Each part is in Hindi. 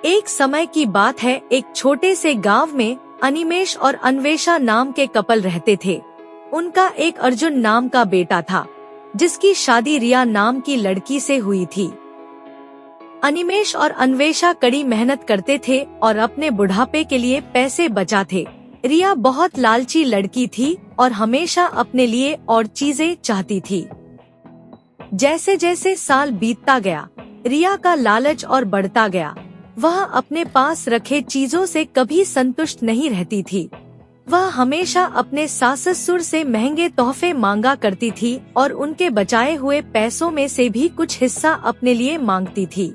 एक समय की बात है, एक छोटे से गांव में अनिमेष और अन्वेषा नाम के कपल रहते थे। उनका एक अर्जुन नाम का बेटा था, जिसकी शादी रिया नाम की लड़की से हुई थी। अनिमेष और अन्वेषा कड़ी मेहनत करते थे और अपने बुढ़ापे के लिए पैसे बचाते। रिया बहुत लालची लड़की थी और हमेशा अपने लिए और चीजें चाहती थी। जैसे जैसे साल बीतता गया, रिया का लालच और बढ़ता गया। वह अपने पास रखे चीजों से कभी संतुष्ट नहीं रहती थी। वह हमेशा अपने सास ससुर से महंगे तोहफे मांगा करती थी और उनके बचाए हुए पैसों में से भी कुछ हिस्सा अपने लिए मांगती थी।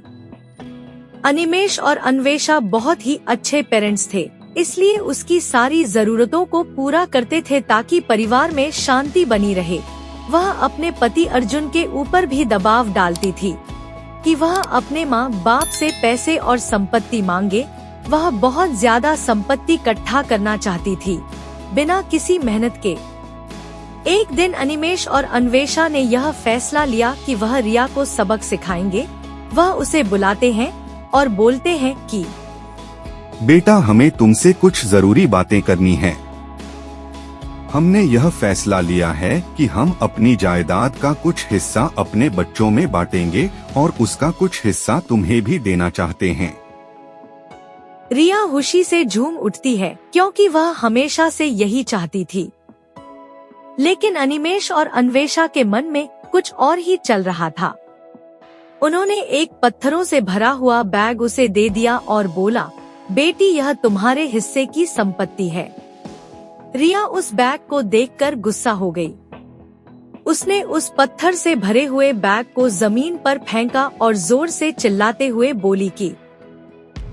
अनिमेष और अन्वेषा बहुत ही अच्छे पेरेंट्स थे, इसलिए उसकी सारी जरूरतों को पूरा करते थे ताकि परिवार में शांति बनी रहे। वह अपने पति अर्जुन के ऊपर भी दबाव डालती थी कि वह अपने माँ बाप से पैसे और संपत्ति मांगे। वह बहुत ज्यादा संपत्ति इकट्ठा करना चाहती थी, बिना किसी मेहनत के। एक दिन अनिमेष और अन्वेषा ने यह फैसला लिया कि वह रिया को सबक सिखाएंगे। वह उसे बुलाते हैं और बोलते हैं कि बेटा, हमें तुमसे कुछ जरूरी बातें करनी है। हमने यह फैसला लिया है कि हम अपनी जायदाद का कुछ हिस्सा अपने बच्चों में बांटेंगे और उसका कुछ हिस्सा तुम्हें भी देना चाहते हैं। रिया खुशी से झूम उठती है, क्योंकि वह हमेशा से यही चाहती थी। लेकिन अनिमेष और अन्वेषा के मन में कुछ और ही चल रहा था। उन्होंने एक पत्थरों से भरा हुआ बैग उसे दे दिया और बोला, बेटी, यह तुम्हारे हिस्से की संपत्ति है। रिया उस बैग को देखकर गुस्सा हो गई। उसने उस पत्थर से भरे हुए बैग को जमीन पर फेंका और जोर से चिल्लाते हुए बोली कि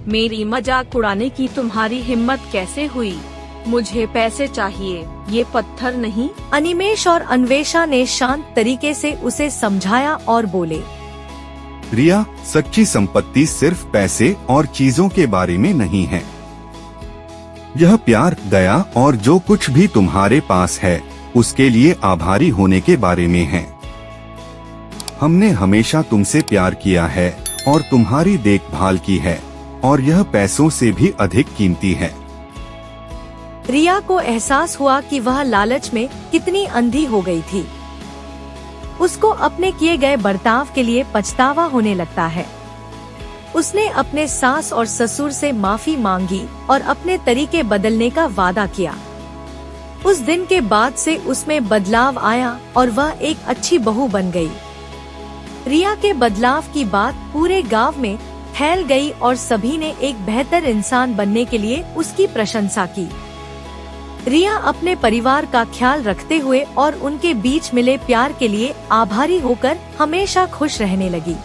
मेरी मजाक उड़ाने की तुम्हारी हिम्मत कैसे हुई? मुझे पैसे चाहिए, ये पत्थर नहीं। अनिमेष और अन्वेषा ने शांत तरीके से उसे समझाया और बोले, रिया, सच्ची संपत्ति सिर्फ पैसे और चीजों के बारे में नहीं है। यह प्यार, दया और जो कुछ भी तुम्हारे पास है उसके लिए आभारी होने के बारे में है। हमने हमेशा तुमसे प्यार किया है और तुम्हारी देखभाल की है, और यह पैसों से भी अधिक कीमती है। रिया को एहसास हुआ कि वह लालच में कितनी अंधी हो गई थी। उसको अपने किए गए बर्ताव के लिए पछतावा होने लगता है। उसने अपने सास और ससुर से माफी मांगी और अपने तरीके बदलने का वादा किया। उस दिन के बाद से उसमें बदलाव आया और वह एक अच्छी बहू बन गई। रिया के बदलाव की बात पूरे गांव में फैल गई और सभी ने एक बेहतर इंसान बनने के लिए उसकी प्रशंसा की। रिया अपने परिवार का ख्याल रखते हुए और उनके बीच मिले प्यार के लिए आभारी होकर हमेशा खुश रहने लगी।